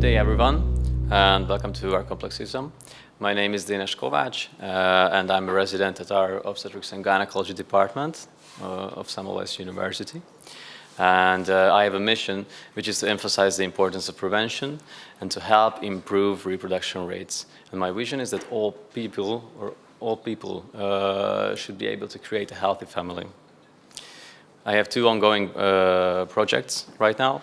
day, everyone, and welcome to our complex system. My name is Dénes Kovács, and I'm a resident at our Obstetrics and Gynecology department of Semmelweis University. And I have a mission which is to emphasize the importance of prevention and to help improve reproduction rates. And my vision is that all people should be able to create a healthy family. I have two ongoing projects right now.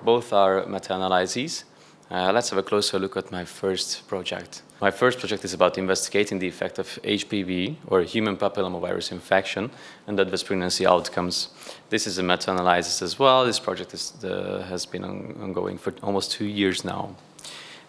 Both are meta-analyses. Let's have a closer look at my first project. My first project is about investigating the effect of HPV, or Human Papillomavirus infection, and adverse pregnancy outcomes. This is a meta-analysis as well. This project has been ongoing for almost 2 years now.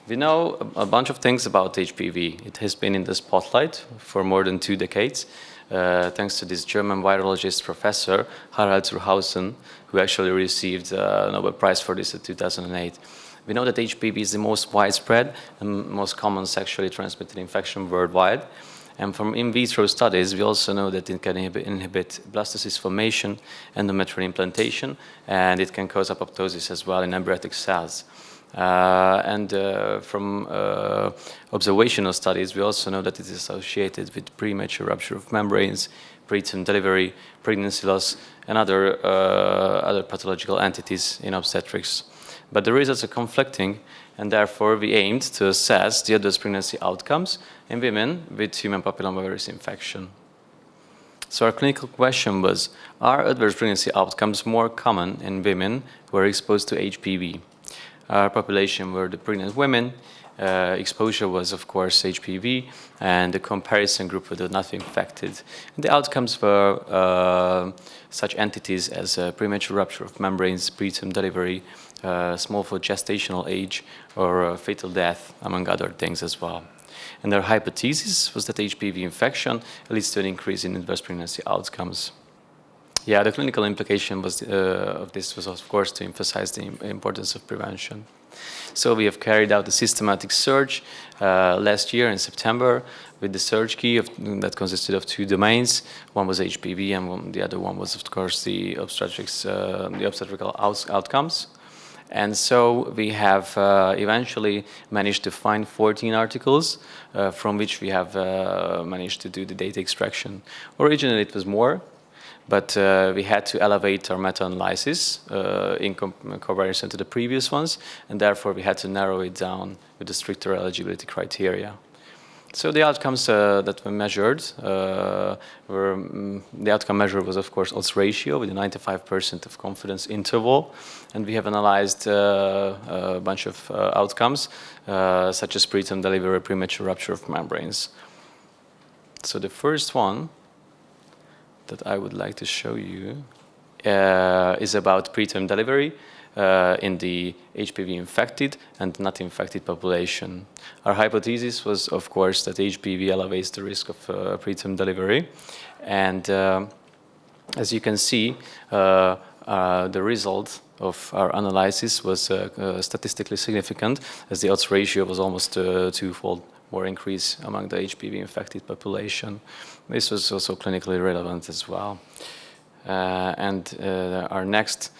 We know a bunch of things about HPV. It has been in the spotlight for more than 2 decades, thanks to this German virologist professor, Harald Zurhausen, who actually received a Nobel Prize for this in 2008. We know that HPV is the most widespread and most common sexually transmitted infection worldwide. And from in vitro studies, we also know that it can inhibit blastocyst formation, endometrial implantation, and it can cause apoptosis as well in embryonic cells. From observational studies, we also know that it is associated with premature rupture of membranes, preterm delivery, pregnancy loss, and other pathological entities in obstetrics. But the results are conflicting, and therefore we aimed to assess the adverse pregnancy outcomes in women with human papillomavirus infection. So our clinical question was, are adverse pregnancy outcomes more common in women who are exposed to HPV? Our population were the pregnant women. Exposure was, of course, HPV, and the comparison group were the not infected. And the outcomes were such entities as premature rupture of membranes, preterm delivery, small for gestational age, or fatal death, among other things as well. And their hypothesis was that HPV infection leads to an increase in adverse pregnancy outcomes. Yeah, the clinical implication was, of this was, of course, to emphasize the importance of prevention. So we have carried out a systematic search last year in September with the search key that consisted of 2 domains. One was HPV, and the other one was, of course, the obstetrical outcomes. And so we have eventually managed to find 14 articles from which we have managed to do the data extraction. Originally it was more, but we had to elevate our meta-analysis in comparison to the previous ones, and therefore we had to narrow it down with the stricter eligibility criteria. So the outcomes that were measured the outcome measure was, of course, odds ratio with a 95% of confidence interval, and we have analyzed a bunch of outcomes such as preterm delivery, premature rupture of membranes. So the first one that I would like to show you is about preterm delivery in the HPV infected and not infected population. Our hypothesis was, of course, that HPV elevates the risk of preterm delivery, and as you can see, the result of our analysis was statistically significant, as the odds ratio was almost 2-fold more increase among the HPV infected population. This was also clinically relevant as well. Our next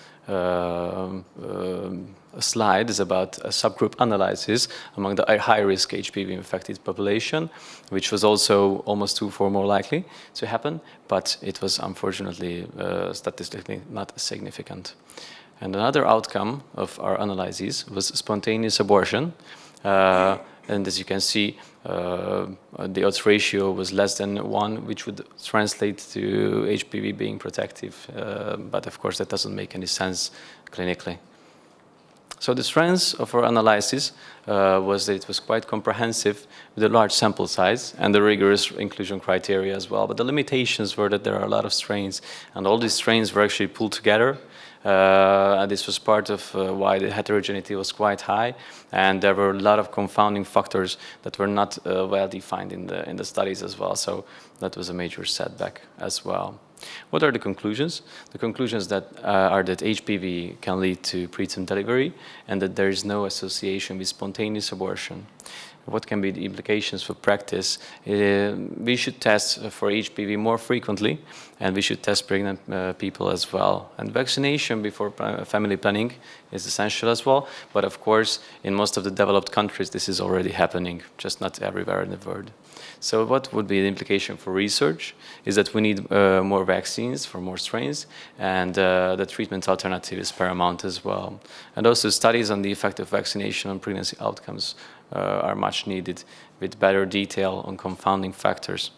slide is about a subgroup analysis among the high-risk HPV infected population, which was also almost 2-fold more likely to happen, but it was unfortunately statistically not significant. And another outcome of our analysis was spontaneous abortion. And as you can see, the odds ratio was less than 1, which would translate to HPV being protective. But of course, that doesn't make any sense clinically. So the strength of our analysis was that it was quite comprehensive with a large sample size and the rigorous inclusion criteria as well. But the limitations were that there are a lot of strains, and all these strains were actually pulled together. And this was part of why the heterogeneity was quite high, and there were a lot of confounding factors that were not well defined in the studies as well. So that was a major setback as well. What are the conclusions? The conclusions are that HPV can lead to preterm delivery and that there is no association with spontaneous abortion. what can be the implications for practice? We should test for HPV more frequently, and we should test pregnant people as well. And vaccination before family planning is essential as well, but of course, in most of the developed countries, this is already happening, just not everywhere in the world. So what would be the implication for research is that we need more vaccines for more strains, and the treatment alternative is paramount as well. And also studies on the effect of vaccination on pregnancy outcomes are much needed, with better detail on confounding factors.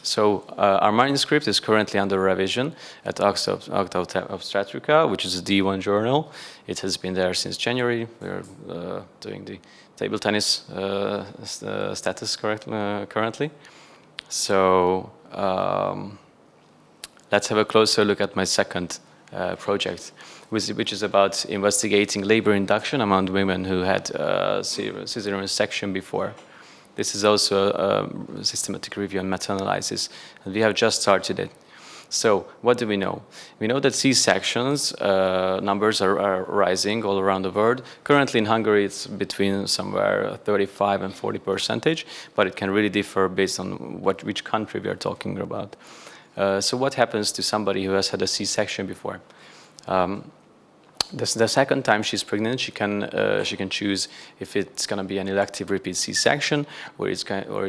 So our manuscript is currently under revision at Obstetrica, which is a D1 journal. It has been there since January. We're doing the table tennis status currently. So let's have a closer look at my second project, which is about investigating labor induction among women who had cesarean section before. This is also a systematic review and meta-analysis, and we have just started it. So what do we know? We know that C-sections numbers are rising all around the world. Currently in Hungary it's between somewhere 35 and 40%, but it can really differ based on which country we are talking about. So what happens to somebody who has had a C-section before? The second time she's pregnant, she can choose if it's going to be an elective repeat C-section, or it's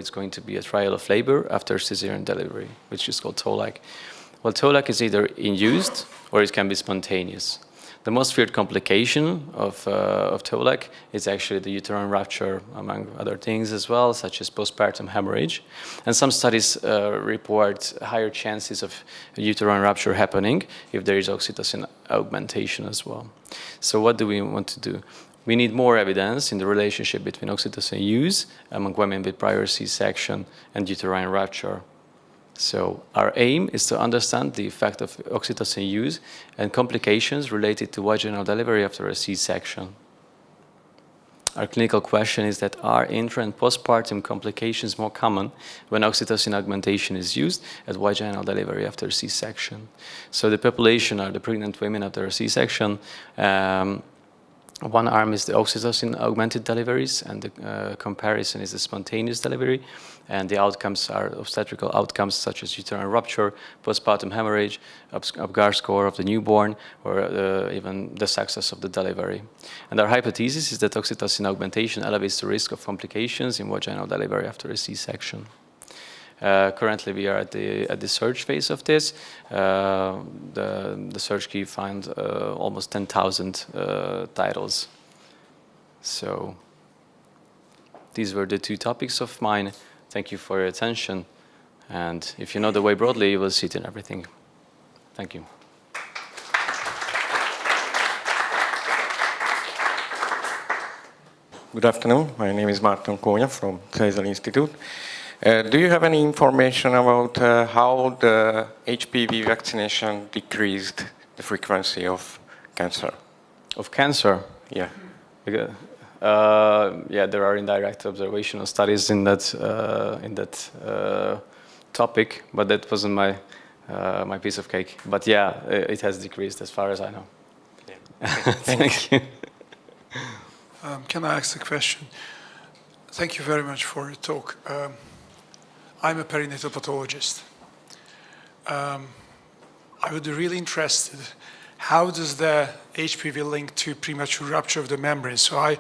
going to be a trial of labor after cesarean delivery, which is called TOLAC. Well, TOLAC is either induced or it can be spontaneous. The most feared complication of TOLAC is actually the uterine rupture, among other things as well, such as postpartum hemorrhage. And some studies report higher chances of uterine rupture happening if there is oxytocin augmentation as well. So what do we want to do? We need more evidence in the relationship between oxytocin use among women with prior C-section and uterine rupture. So our aim is to understand the effect of oxytocin use and complications related to vaginal delivery after a C-section. Our clinical question is that are intra- and postpartum complications more common when oxytocin augmentation is used at vaginal delivery after C-section? So the population are the pregnant women after a C-section. One arm is the oxytocin augmented deliveries, and the comparison is the spontaneous delivery, and the outcomes are obstetrical outcomes such as uterine rupture, postpartum hemorrhage, Apgar score of the newborn, or even the success of the delivery. And our hypothesis is that oxytocin augmentation elevates the risk of complications in vaginal delivery after a C-section. Currently, we are at the search phase of this. The search key found almost 10,000 titles. So these were the two topics of mine. Thank you for your attention. And if you know the way broadly, you will see it in everything. Thank you. Good afternoon. My name is Márton Kónya from Translational Institute. Do you have any information about how the HPV vaccination decreased the frequency of cancer? Of cancer? Yeah. Yeah, there are indirect observational studies in that topic, but that wasn't my piece of cake. But yeah, it has decreased as far as I know. Yeah. Thank you. Can I ask a question? Thank you very much for your talk. I'm a perinatal pathologist. I would be really interested, how does the HPV link to premature rupture of the membrane? So I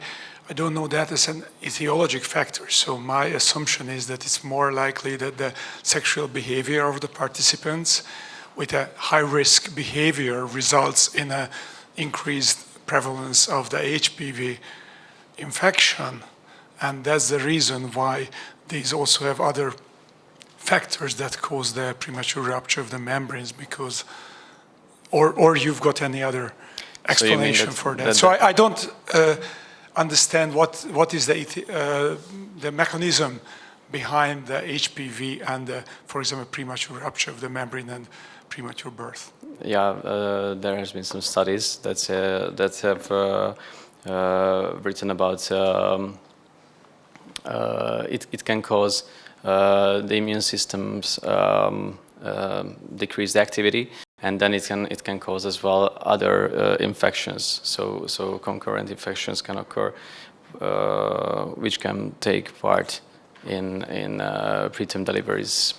don't know that as an etiologic factor. So my assumption is that it's more likely that the sexual behavior of the participants with a high-risk behavior results in an increased prevalence of the HPV infection. And that's the reason why these also have other factors that cause the premature rupture of the membranes, because, or you've got any other explanation for that. So I don't understand what is the mechanism behind the HPV and the, for example, premature rupture of the membrane and premature birth. Yeah, there has been some studies that have written about it can cause the immune system's decreased activity, and then it can cause as well other infections. So concurrent infections can occur. which can take part in preterm deliveries,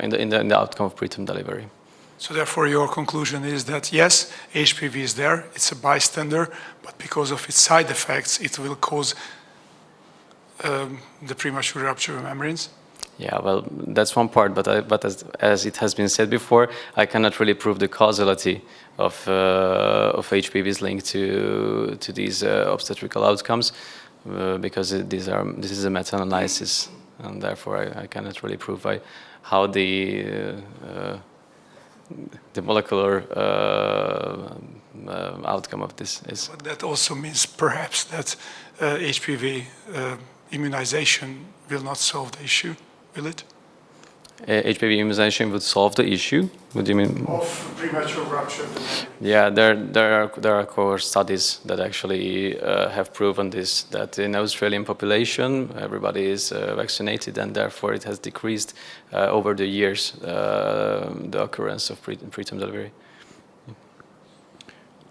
in the outcome of preterm delivery. So therefore, your conclusion is that yes, HPV is there, it's a bystander, but because of its side effects, it will cause the premature rupture of membranes? Yeah, well, that's one part, but as it has been said before, I cannot really prove the causality of HPV's linked to these obstetrical outcomes because this is a meta-analysis, and therefore I cannot really prove how the molecular outcome of this is. But that also means perhaps that HPV immunization will not solve the issue, will it? HPV immunization would solve the issue? What do you mean? Of premature rupture of the membrane. Yeah, there are core studies that actually have proven this, that in Australian population, everybody is vaccinated, and therefore it has decreased over the years the occurrence of preterm delivery.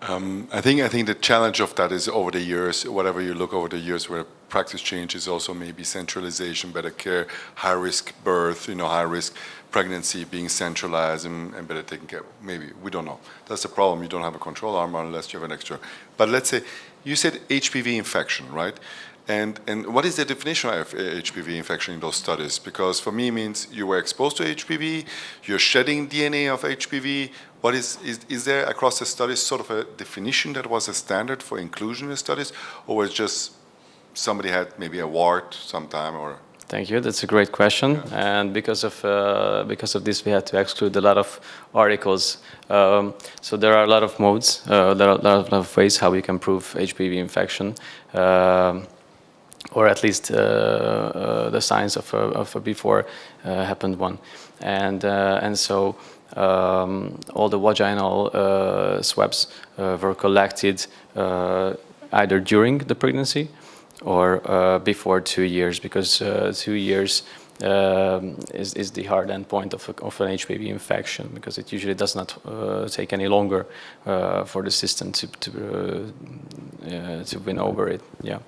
I think the challenge of that is over the years, whatever you look over the years where practice changes, also maybe centralization, better care, high-risk birth, high-risk pregnancy being centralized and better taken care of. Maybe, we don't know. That's the problem. You don't have a control arm unless you have an extra. But let's say, you said HPV infection, right? And what is the definition of HPV infection in those studies? Because for me, it means you were exposed to HPV, you're shedding DNA of HPV. What is there across the studies sort of a definition that was a standard for inclusion in the studies, or was just somebody had maybe a wart sometime, or? Thank you. That's a great question, Yeah. and because of this, we had to exclude a lot of articles. So there are a lot of modes, there are a lot of ways how we can prove HPV infection, or at least the signs of a before happened one, and so all the vaginal swabs were collected either during the pregnancy or before 2 years, because 2 years is the hard end point of an HPV infection, because it usually does not take any longer for the system to win over it. Yeah.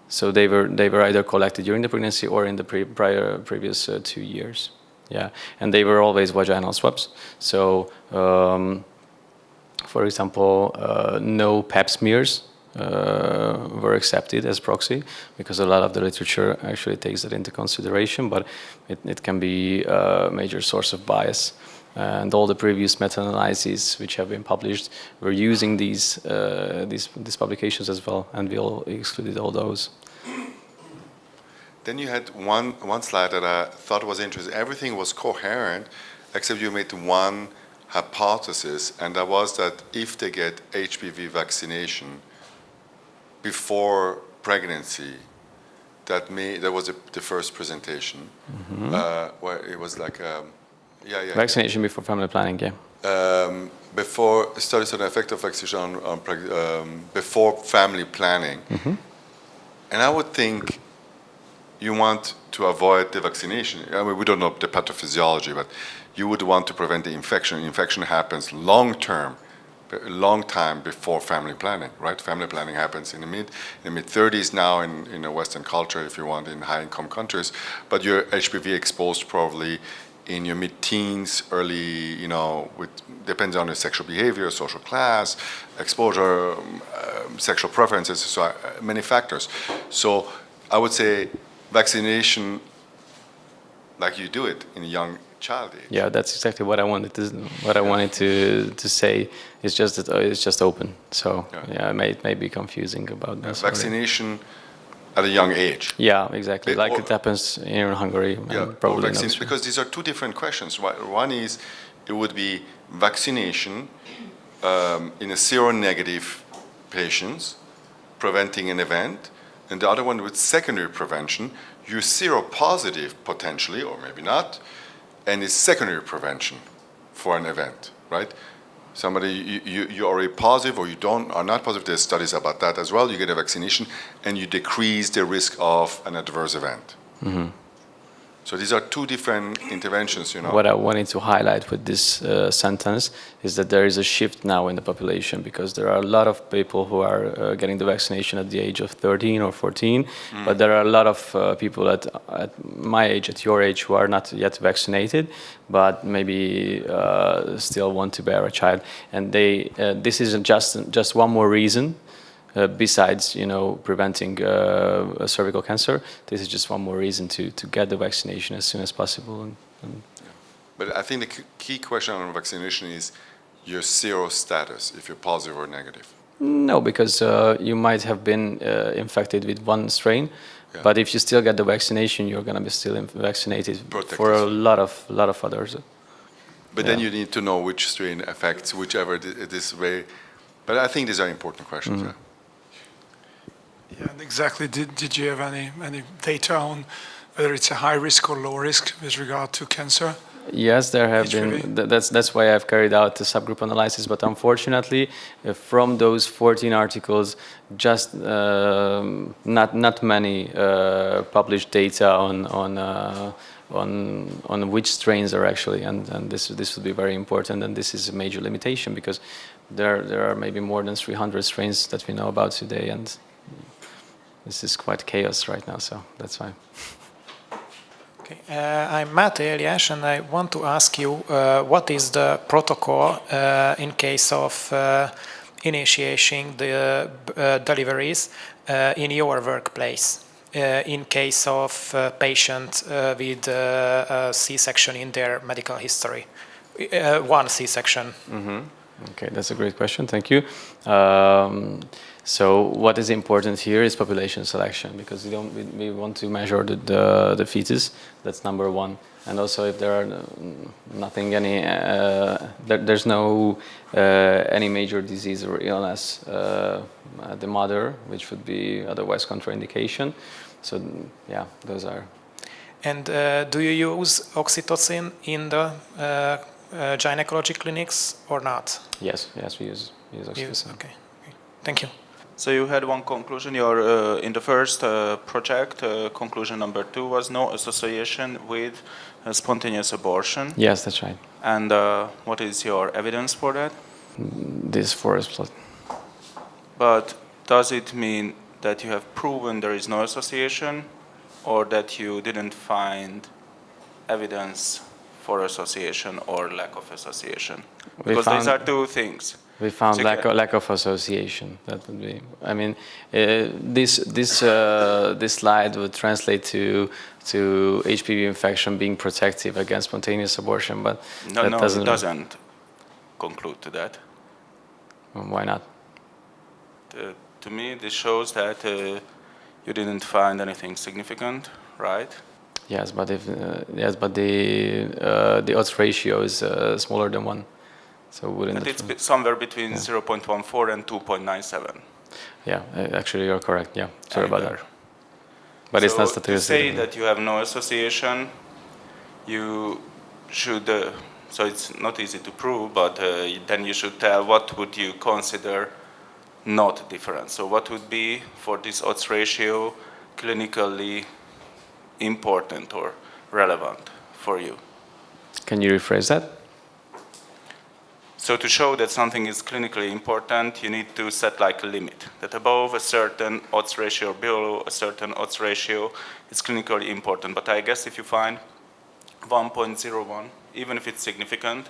So they were either collected during the pregnancy or in the previous 2 years. Yeah, and they were always vaginal swabs. So, for example, no Pap smears were accepted as proxy, because a lot of the literature actually takes that into consideration, but it can be a major source of bias. And all the previous meta-analyses which have been published were using these publications as well, and we all excluded all those. Then you had one slide that I thought was interesting. Everything was coherent, except you made one hypothesis, and that was that if they get HPV vaccination before pregnancy, that was the first presentation, where it was like vaccination before family planning, yeah. Before studies on the effect of vaccination on before family planning, and I would think you want to avoid the vaccination. I mean, we don't know the pathophysiology, but you would want to prevent the infection. Infection happens long time before family planning, right? Family planning happens in the mid 30s now in a Western culture, if you want, in high-income countries. But you're HPV exposed probably in your mid-teens, early, depends on your sexual behavior, social class, exposure, sexual preferences, so many factors. So I would say vaccination, like you do it in a young child age. Yeah, that's exactly what I wanted to say. It's just that it's just open. So yeah, it may be confusing about that. Vaccination at a young age. Yeah, exactly. Like it happens here in Hungary. Yeah, probably because these are two different questions. One is, it would be vaccination in a seronegative patients, preventing an event, and the other one with secondary prevention, you're seropositive potentially, or maybe not, and it's secondary prevention for an event, right? Somebody, you're already positive or are not positive, there's studies about that as well, you get a vaccination and you decrease the risk of an adverse event. So these are two different interventions, you know. What I wanted to highlight with this sentence is that there is a shift now in the population, because there are a lot of people who are getting the vaccination at the age of 13 or 14, but there are a lot of people at my age, at your age, who are not yet vaccinated, but maybe still want to bear a child. And this is just one more reason. Besides, preventing cervical cancer, this is just one more reason to get the vaccination as soon as possible. But I think the key question on vaccination is your sero status, if you're positive or negative. No, because you might have been infected with one strain, but if you still get the vaccination, you're going to be still vaccinated for a lot of others. But then you need to know which strain affects whichever it is way. But I think these are important questions. Yeah. Yeah, and exactly. Did you have any data on whether it's a high risk or low risk with regard to cancer? Yes, there have HPV? been. That's why I've carried out the subgroup analysis. But unfortunately, from those 14 articles, just not many published data on which strains are actually, and this would be very important. And this is a major limitation, because there are maybe more than 300 strains that we know about today, and this is quite chaos right now, so that's why. Okay. I'm Máté Elias, and I want to ask you what is the protocol in case of initiating the deliveries in your workplace in case of patient with C-section in their medical history, one C-section. Okay, that's a great question. Thank you. So what is important here is population selection, because we want to measure the fetus. That's number one. And also, if there are there's no any major disease or illness at the mother, which would be otherwise contraindication. So yeah, those are. And do you use oxytocin in the gynecology clinics or not? Yes, we use oxytocin. Okay. Thank you. So you had one conclusion. Your in the first project, conclusion number 2 was no association with spontaneous abortion. Yes, that's right. And what is your evidence for that? This forest plot. But does it mean that you have proven there is no association, or that you didn't find evidence for association or lack of association? Because these are two things. We found lack of association. That would be. I mean, this slide would translate to HPV infection being protective against spontaneous abortion, but no, it doesn't conclude to that. Why not? To me, this shows that you didn't find anything significant, right? Yes, but the odds ratio is smaller than 1. So wouldn't it's somewhere between 0.14 and 2.97. Yeah, actually you're correct. Yeah, sorry about that. But so it's not statistically. To say that you have no association, you should. So it's not easy to prove, but then you should tell what would you consider not different. So what would be for this odds ratio clinically important or relevant for you? Can you rephrase that? So to show that something is clinically important, you need to set like a limit, that above a certain odds ratio or below a certain odds ratio, it's clinically important. But I guess if you find 1.01, even if it's significant,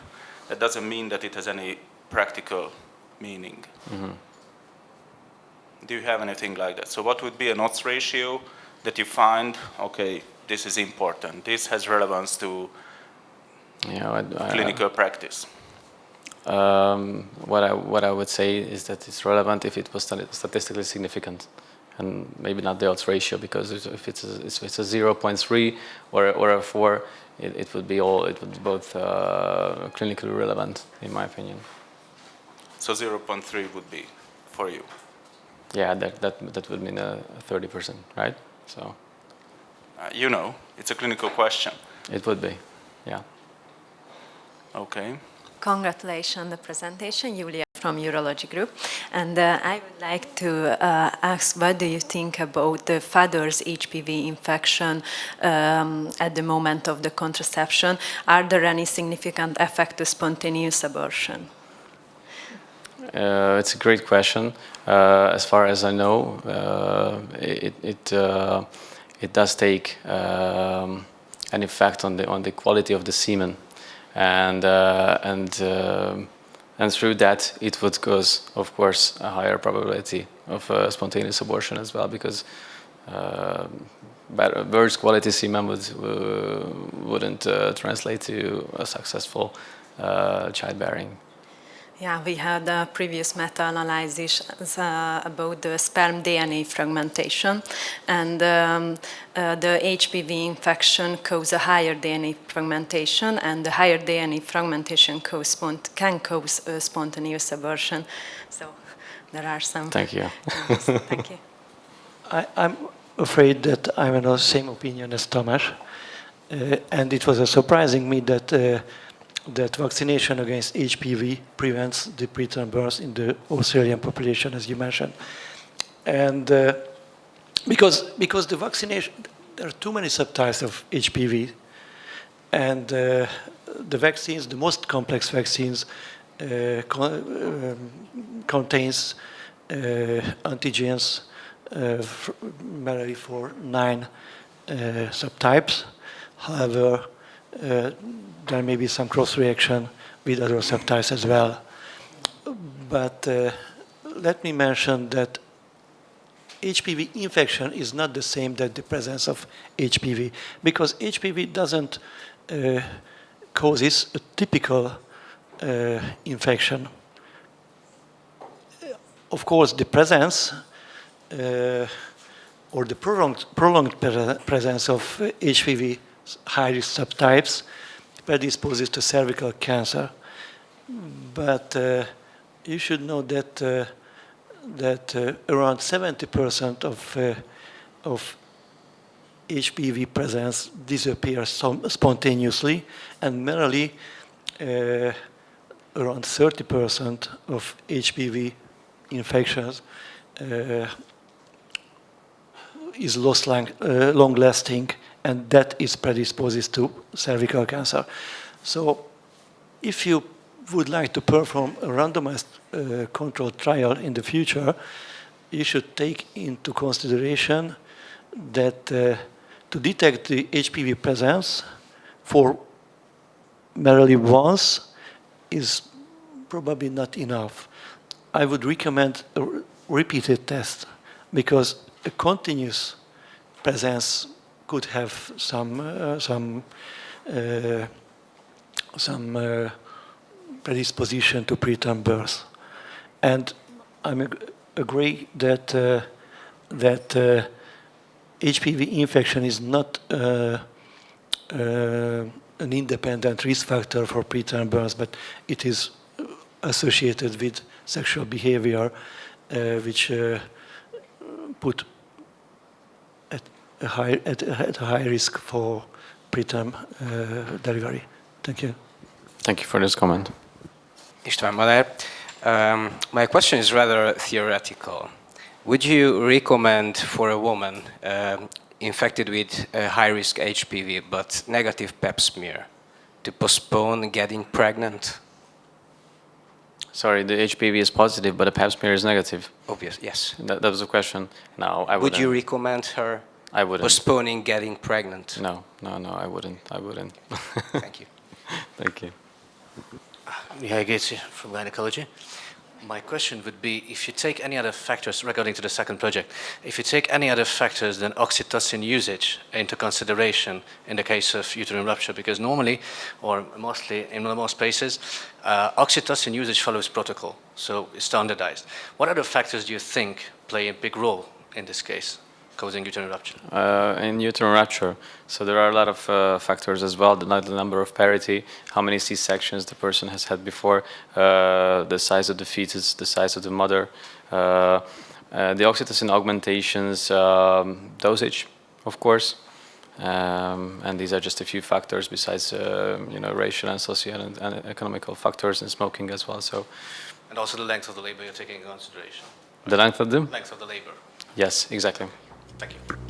that doesn't mean that it has any practical meaning. Mm-hmm. Do you have anything like that? So what would be an odds ratio that you find, okay, this is important, this has relevance to clinical practice? What I would say is that it's relevant if it was statistically significant, and maybe not the odds ratio, because if it's a 0.3 or a 4, it would be both clinically relevant, in my opinion. So 0.3 would be for you. Yeah, that would mean 30%, right? So. It's a clinical question. It would be, yeah. Okay. Congratulations on the presentation, Julia from urology group, and I would like to ask, what do you think about the father's HPV infection at the moment of the contraception? Are there any significant effect to spontaneous abortion? It's a great question. As far as I know, it does take an effect on the quality of the semen, and through that it would cause, of course, a higher probability of spontaneous abortion as well, because worse quality semen wouldn't translate to a successful childbearing. Yeah, we had a previous meta-analysis about the sperm DNA fragmentation, and the HPV infection causes a higher DNA fragmentation, and the higher DNA fragmentation can cause spontaneous abortion. So there are some. Thank you. Thank you. I'm afraid that I'm in the same opinion as Tamás, and it was surprising me that vaccination against HPV prevents the preterm birth in the Australian population, as you mentioned. And because the vaccination, there are too many subtypes of HPV, and the vaccines, the most complex vaccines, contains antigens mainly for 9 subtypes. However, there may be some cross-reaction with other subtypes as well. But let me mention that HPV infection is not the same as the presence of HPV, because HPV doesn't causes a typical infection. Of course, the presence or the prolonged presence of HPV high-risk subtypes predisposes to cervical cancer. But you should know that around 70% of HPV presence disappears spontaneously, and merely around 30% of HPV infections is long-lasting, and that is predisposed to cervical cancer. So if you would like to perform a randomized controlled trial in the future, you should take into consideration that to detect the HPV presence for merely once is probably not enough. I would recommend a repeated test, because a continuous presence could have some predisposition to preterm birth. And I agree that HPV infection is not an independent risk factor for preterm birth, but it is associated with sexual behavior, which put at a high risk for preterm delivery. Thank you. Thank you for this comment. István Madár. My question is rather theoretical. Would you recommend for a woman infected with high-risk HPV but negative Pap smear to postpone getting pregnant? Sorry, the HPV is positive, but the Pap smear is negative. Obvious, yes. That was the question. No, I wouldn't. Would you recommend her I wouldn't. postponing getting pregnant? No, I wouldn't. Thank you. Thank you. Mihai Géci from Gynecology. My question would be, if you take any other factors regarding to the second project, if you take any other factors than oxytocin usage into consideration in the case of uterine rupture, because normally, or mostly in most places, oxytocin usage follows protocol, so it's standardized. What other factors do you think play a big role in this case, causing uterine rupture? In uterine rupture, so there are a lot of factors as well, like the number of parity, how many C-sections the person has had before, the size of the fetus, the size of the mother, the oxytocin augmentations, dosage, of course, and these are just a few factors besides racial and social and economical factors, and smoking as well. So And also the length of the labor you're taking into consideration. The length of them? Length of the labor. Yes, exactly. Thank you.